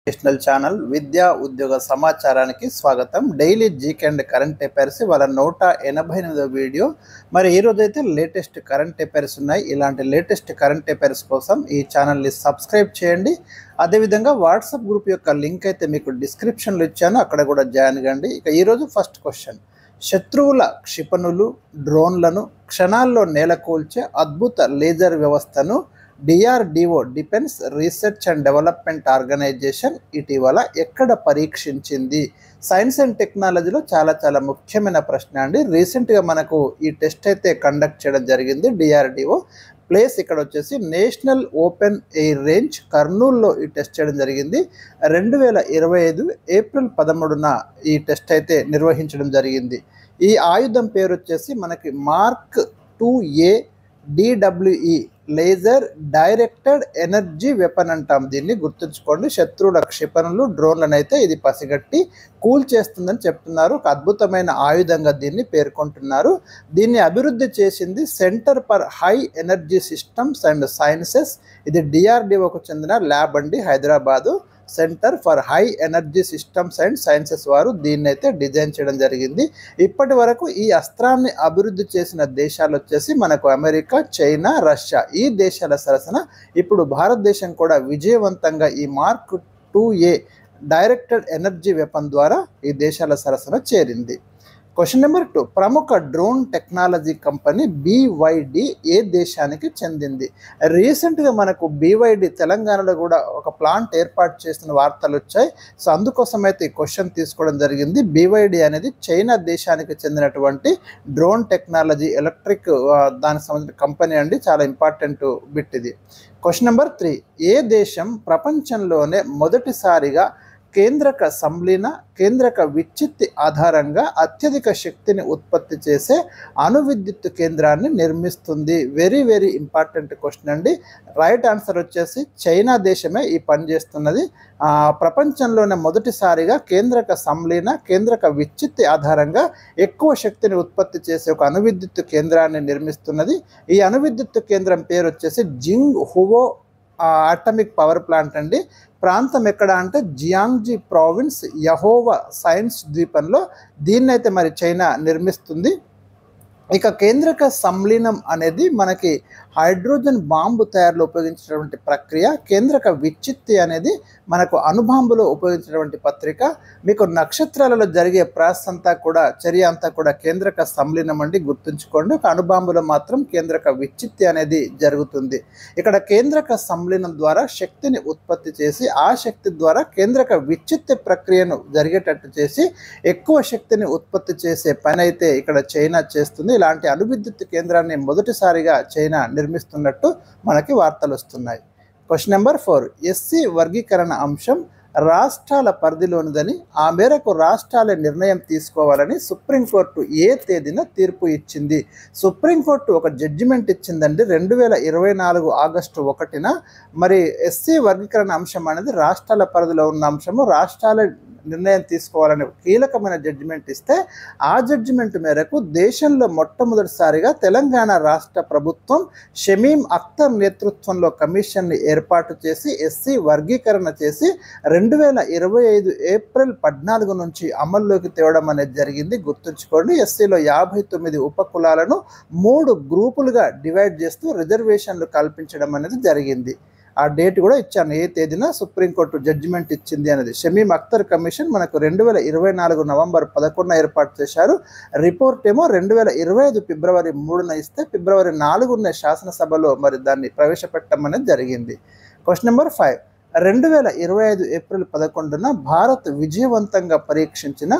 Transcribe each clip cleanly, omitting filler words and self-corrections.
National channel విద్యా ఉద్యోగ సమాచారానికి స్వాగతం. Daily GK and current affairs వాళ్ళ 188వ వీడియో. మరి ఈరోజైతే లేటెస్ట్ కరెంట్ అఫైర్స్ ఉన్నాయి. ఇలాంటి లేటెస్ట్ కరెంట్ అఫైర్స్ కోసం ఈ ఛానల్ని సబ్స్క్రైబ్ చేయండి. అదేవిధంగా వాట్సాప్ గ్రూప్ యొక్క లింక్ అయితే మీకు డిస్క్రిప్షన్లో ఇచ్చాను, అక్కడ కూడా జాయిన్ కండి. ఇక ఈరోజు ఫస్ట్ క్వశ్చన్, శత్రువుల క్షిపణులు డ్రోన్లను క్షణాల్లో నేలకూల్చే అద్భుత లేజర్ వ్యవస్థను DRDO defence research and development organisation ఇటీవల ఎక్కడ పరీక్షించింది? సైన్స్ అండ్ టెక్నాలజీలో చాలా ముఖ్యమైన ప్రశ్న అండి. రీసెంట్గా మనకు ఈ టెస్ట్ అయితే కండక్ట్ చేయడం జరిగింది. డిఆర్డిఓ ప్లేస్ ఇక్కడ వచ్చేసి నేషనల్ ఓపెన్ ఎయిర్ రేంజ్ కర్నూలులో ఈ టెస్ట్ చేయడం జరిగింది. 2025 ఏప్రిల్ 13న ఈ టెస్ట్ అయితే నిర్వహించడం జరిగింది. ఈ ఆయుధం పేరు వచ్చేసి మనకి mark 2A DWE laser directed energy weapon అంటాం. దీన్ని గుర్తుంచుకోండి. శత్రువుల క్షిపణులు డ్రోన్లను అయితే ఇది పసిగట్టి కూల్ చేస్తుందని చెప్తున్నారు. ఒక అద్భుతమైన ఆయుధంగా దీన్ని పేర్కొంటున్నారు. దీన్ని అభివృద్ధి చేసింది centre for high energy systems and sciences. ఇది డిఆర్డిఓకు చెందిన ల్యాబ్ అండి, Hyderabad. Centre for high energy systems and sciences వారు దీన్ని అయితే డిజైన్ చేయడం జరిగింది. ఇప్పటి వరకు ఈ అస్త్రాన్ని అభివృద్ధి చేసిన దేశాలు వచ్చేసి మనకు అమెరికా, చైనా, రష్యా. ఈ దేశాల సరసన ఇప్పుడు భారతదేశం కూడా విజయవంతంగా ఈ mark 2A directed energy weapon ద్వారా ఈ దేశాల సరసన చేరింది. క్వశ్చన్ నెంబర్ 2, ప్రముఖ డ్రోన్ టెక్నాలజీ కంపెనీ BYD ఏ దేశానికి చెందింది? రీసెంట్గా మనకు BYD తెలంగాణలో కూడా ఒక ప్లాంట్ ఏర్పాటు చేసిన వార్తలు వచ్చాయి. సో అందుకోసం అయితే ఈ క్వశ్చన్ తీసుకోవడం జరిగింది. BYD అనేది చైనా దేశానికి చెందినటువంటి డ్రోన్ టెక్నాలజీ ఎలక్ట్రిక్ దానికి సంబంధించిన కంపెనీ అండి. చాలా ఇంపార్టెంట్ బిట్ ఇది. క్వశ్చన్ నెంబర్ 3, ఏ దేశం ప్రపంచంలోనే మొదటిసారిగా కేంద్రక సంలీన కేంద్రక విచ్ఛిత్తి ఆధారంగా అత్యధిక శక్తిని ఉత్పత్తి చేసే అణు విద్యుత్ కేంద్రాన్ని నిర్మిస్తుంది? వెరీ ఇంపార్టెంట్ క్వశ్చన్ అండి. రైట్ ఆన్సర్ వచ్చేసి చైనా దేశమే ఈ పని చేస్తున్నది. ప్రపంచంలోనే మొదటిసారిగా కేంద్రక సంలీన కేంద్రక విచ్ఛిత్తి ఆధారంగా ఎక్కువ శక్తిని ఉత్పత్తి చేసే ఒక అణు విద్యుత్ కేంద్రాన్ని నిర్మిస్తున్నది. ఈ అణు విద్యుత్ కేంద్రం పేరు వచ్చేసి జింగ్ హువో అటామిక్ పవర్ ప్లాంట్ అండి. ప్రాంతం ఎక్కడ అంటే జియాంగ్జీ ప్రావిన్స్ యహోవా సైన్స్ ద్వీపంలో దీన్నైతే మరి చైనా నిర్మిస్తుంది. ఇక కేంద్రక సంలీనం అనేది మనకి హైడ్రోజన్ బాంబు తయారులో ఉపయోగించినటువంటి ప్రక్రియ. కేంద్రక విచ్ఛిత్తి అనేది మనకు అణుబాంబులో ఉపయోగించినటువంటి పత్రిక. మీకు నక్షత్రాలలో జరిగే ప్రాసెస్ అంతా కూడా చర్య అంతా కూడా కేంద్రక సంలీనం అండి, గుర్తుంచుకోండి. ఒక అణుబాంబులో మాత్రం కేంద్రక విచ్ఛిత్తి అనేది జరుగుతుంది. ఇక్కడ కేంద్రక సంలీనం ద్వారా శక్తిని ఉత్పత్తి చేసి ఆ శక్తి ద్వారా కేంద్రక విచ్ఛిత్తి ప్రక్రియను జరిగేటట్టు చేసి ఎక్కువ శక్తిని ఉత్పత్తి చేసే పని అయితే ఇక్కడ చైనా చేస్తుంది. ఇలాంటి అణు విద్యుత్ కేంద్రాన్ని మొదటిసారిగా చైనా నిర్మిస్తున్నట్టు మనకి వార్తలు వస్తున్నాయి. క్వశ్చన్ నెంబర్ 4, ఎస్సీ వర్గీకరణ అంశం రాష్ట్రాల పరిధిలోనిదని, ఆ మేరకు రాష్ట్రాలే నిర్ణయం తీసుకోవాలని సుప్రీంకోర్టు ఏ తేదీన తీర్పు ఇచ్చింది? సుప్రీంకోర్టు ఒక జడ్జిమెంట్ ఇచ్చిందండి 2024 ఆగస్టు 1న. మరి ఎస్సీ వర్గీకరణ అంశం అనేది రాష్ట్రాల పరిధిలో ఉన్న అంశము. రాష్ట్రాల నిర్ణయం తీసుకోవాలని కీలకమైన జడ్జిమెంట్ ఇస్తే ఆ జడ్జిమెంట్ మేరకు దేశంలో మొట్టమొదటిసారిగా తెలంగాణ రాష్ట్ర ప్రభుత్వం షమీం అఖ్తర్ నేతృత్వంలో కమిషన్ని ఏర్పాటు చేసి ఎస్సీ వర్గీకరణ చేసి 2025 ఏప్రిల్ 14 నుంచి అమల్లోకి తేవడం అనేది జరిగింది. గుర్తుంచుకోండి. ఎస్సీలో 59 ఉపకులాలను 3 గ్రూపులుగా డివైడ్ చేస్తూ రిజర్వేషన్లు కల్పించడం అనేది జరిగింది. ఆ డేట్ కూడా ఇచ్చాను, ఏ తేదీన సుప్రీంకోర్టు జడ్జిమెంట్ ఇచ్చింది అనేది. షమీం అఖ్తర్ కమిషన్ మనకు 2024 నవంబర్ 11న ఏర్పాటు చేశారు. రిపోర్ట్ ఏమో 2025 ఫిబ్రవరి 3న ఇస్తే ఫిబ్రవరి 4న శాసనసభలో మరి దాన్ని ప్రవేశపెట్టడం అనేది జరిగింది. క్వశ్చన్ నెంబర్ 5, 2025 ఏప్రిల్ 11న భారత్ విజయవంతంగా పరీక్షించిన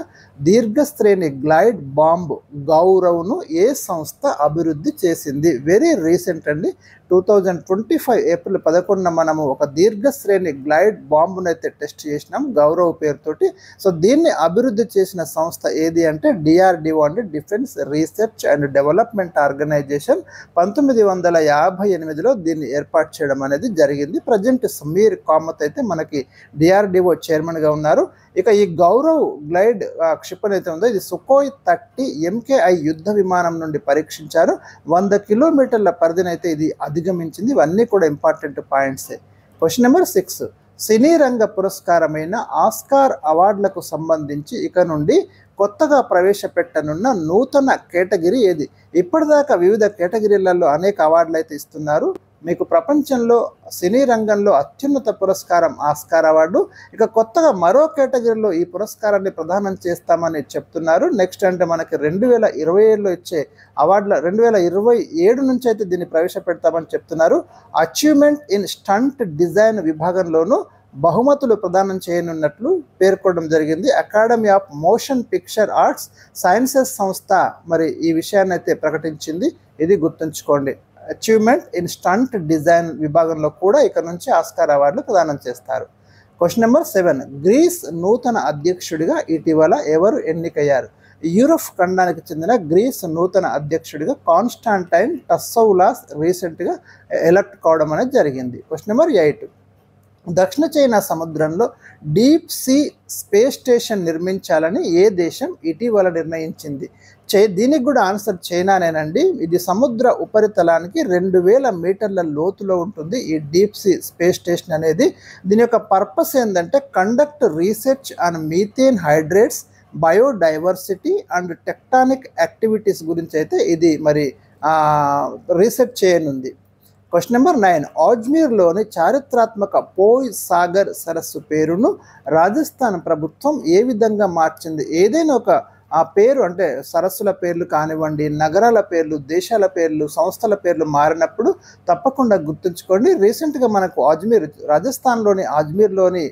దీర్ఘశ్రేణి గ్లైడ్ బాంబ్ గౌరవ్ను ఏ సంస్థ అభివృద్ధి చేసింది? వెరీ రీసెంట్ అండి. 2025 ఏప్రిల్ 11న మనము ఒక దీర్ఘశ్రేణి గ్లైడ్ బాంబును అయితే టెస్ట్ చేసినాం గౌరవ్ పేరుతోటి. సో దీన్ని అభివృద్ధి చేసిన సంస్థ ఏది అంటే డిఆర్డిఓ అండి, defence research and development organisation. 1958లో దీన్ని ఏర్పాటు చేయడం అనేది జరిగింది. ప్రజెంట్ సమీర్ కామత్ అయితే మనకి డిఆర్డిఓ చైర్మన్గా ఉన్నారు. ఇక ఈ గౌరవ్ గ్లైడ్ క్షిపణి అయితే ఉందో ఇది సుఖోయ్ 30 MKI యుద్ధ విమానం నుండి పరీక్షించారు. 100 కిలోమీటర్ల పరిధిని అయితే ఇది అధిగమించింది. ఇవన్నీ కూడా ఇంపార్టెంట్ పాయింట్సే. క్వశ్చన్ నెంబర్ 6, సినీ రంగ పురస్కారమైన ఆస్కార్ అవార్డులకు సంబంధించి ఇక నుండి కొత్తగా ప్రవేశపెట్టనున్న నూతన కేటగిరీ ఏది? ఇప్పటిదాకా వివిధ కేటగిరీలలో అనేక అవార్డులు అయితే ఇస్తున్నారు. మీకు ప్రపంచంలో సినీ రంగంలో అత్యున్నత పురస్కారం ఆస్కార్ అవార్డు. ఇక కొత్తగా మరో కేటగిరీలో ఈ పురస్కారాన్ని ప్రదానం చేస్తామని చెప్తున్నారు. నెక్స్ట్ అంటే మనకి 2027లో ఇచ్చే అవార్డుల 2027 నుంచి అయితే దీన్ని ప్రవేశపెడతామని చెప్తున్నారు. అచీవ్మెంట్ ఇన్ స్టంట్ డిజైన్ విభాగంలోనూ బహుమతులు ప్రదానం చేయనున్నట్లు పేర్కొనడం జరిగింది. Academy of motion picture arts sciences సంస్థ మరి ఈ విషయాన్ని అయితే ప్రకటించింది. ఇది గుర్తుంచుకోండి. అచీవ్మెంట్ ఇన్ స్టంట్ డిజైన్ విభాగంలో కూడా ఇక నుంచి ఆస్కార్ అవార్డులు ప్రదానం చేస్తారు. Question number 7. గ్రీస్ నూతన అధ్యక్షుడిగా ఇటీవల ఎవరు ఎన్నికయ్యారు? యూరప్ ఖండానికి చెందిన గ్రీస్ నూతన అధ్యక్షుడిగా కాన్స్టాంటైన్ టస్సౌలాస్ రీసెంట్గా ఎలక్ట్ కావడం అనేది జరిగింది. Question number 8. దక్షిణ చైనా సముద్రంలో డీప్ సీ స్పేస్ స్టేషన్ నిర్మించాలని ఏ దేశం ఇటీవల నిర్ణయించింది? దీనికి కూడా ఆన్సర్ చైనానేనండి. ఇది సముద్ర ఉపరితలానికి 2000 మీటర్ల లోతులో ఉంటుంది ఈ డీప్ సీ స్పేస్ స్టేషన్ అనేది. దీని యొక్క పర్పస్ ఏంటంటే conduct research on methane hydrates, biodiversity and tectonic activities గురించి అయితే ఇది మరి రీసెర్చ్ చేయనుంది. Question number 9. అజ్మీర్లోని చారిత్రాత్మక పోయ్ సాగర్ సరస్సు పేరును రాజస్థాన్ ప్రభుత్వం ఏ విధంగా మార్చింది? ఏదైనా ఒక పేరు అంటే సరస్సుల పేర్లు కానివ్వండి, నగరాల పేర్లు, దేశాల పేర్లు, సంస్థల పేర్లు మారినప్పుడు తప్పకుండా గుర్తుంచుకోండి. రీసెంట్గా మనకు రాజస్థాన్లోని అజ్మీర్లోని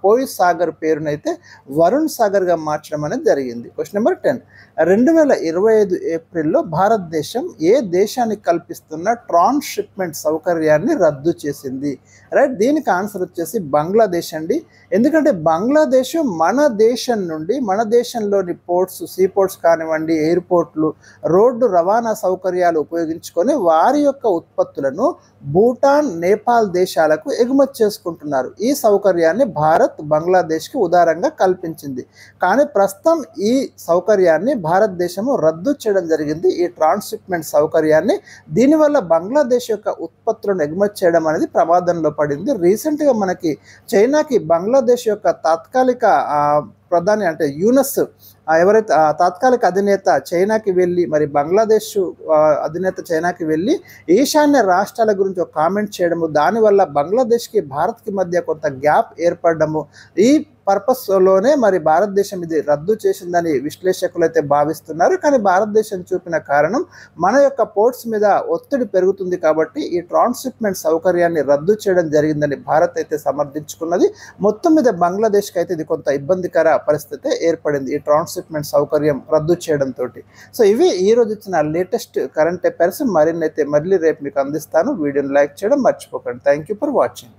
పోయ్ సాగర్ పేరునైతే వరుణ్ సాగర్గా మార్చడం అనేది జరిగింది. Question number 10. 2025 ఏప్రిల్లో భారతదేశం ఏ దేశానికి కల్పిస్తున్న ట్రాన్స్షిప్మెంట్ సౌకర్యాన్ని రద్దు చేసింది? రైట్, దీనికి ఆన్సర్ వచ్చేసి బంగ్లాదేశ్ అండి. ఎందుకంటే బంగ్లాదేశ్ మన దేశం నుండి మన దేశంలోని పోర్ట్స్, సీ పోర్ట్స్ కానివ్వండి, ఎయిర్పోర్ట్లు, రోడ్డు రవాణా సౌకర్యాలు ఉపయోగించుకొని వారి యొక్క ఉత్పత్తులను భూటాన్, నేపాల్ దేశాలకు ఎగుమతి చేసుకుంటున్నారు. ఈ సౌకర్యాన్ని భారత్ బంగ్లాదేశ్కి ఉదారంగా కల్పించింది. కానీ ప్రస్తుతం ఈ సౌకర్యాన్ని భారతదేశము రద్దు చేయడం జరిగింది, ఈ ట్రాన్స్షిప్మెంట్ సౌకర్యాన్ని. దీనివల్ల బంగ్లాదేశ్ యొక్క ఉత్పత్తులను ఎగుమతి చేయడం అనేది ప్రమాదంలో పడింది. రీసెంట్గా మనకి చైనాకి బంగ్లాదేశ్ యొక్క తాత్కాలిక ప్రధాని అంటే యూనస్ ఎవరైతే తాత్కాలిక అధినేత చైనాకి వెళ్ళి మరి బంగ్లాదేశ్ అధినేత చైనాకి వెళ్ళి ఈశాన్య రాష్ట్రాల గురించి ఒక కామెంట్ చేయడము, దానివల్ల బంగ్లాదేశ్కి భారత్కి మధ్య కొంత గ్యాప్ ఏర్పడము, ఈ పర్పస్లోనే మరి భారతదేశం ఇది రద్దు చేసిందని విశ్లేషకులు అయితే భావిస్తున్నారు. కానీ భారతదేశం చూపిన కారణం మన యొక్క పోర్ట్స్ మీద ఒత్తిడి పెరుగుతుంది కాబట్టి ఈ ట్రాన్స్షిప్మెంట్ సౌకర్యాన్ని రద్దు చేయడం జరిగిందని భారత్ అయితే సమర్థించుకున్నది. మొత్తం మీద బంగ్లాదేశ్కి అయితే ఇది కొంత ఇబ్బందికర పరిస్థితి ఏర్పడింది ఈ ట్రాన్స్షిప్మెంట్ సౌకర్యం రద్దు చేయడంతో. సో ఇవి ఈరోజు ఇచ్చిన లేటెస్ట్ కరెంట్ అఫైర్స్. మరిన్నైతే మళ్ళీ రేపు మీకు అందిస్తాను. వీడియోని లైక్ చేయడం మర్చిపోకండి. Thank you for watching.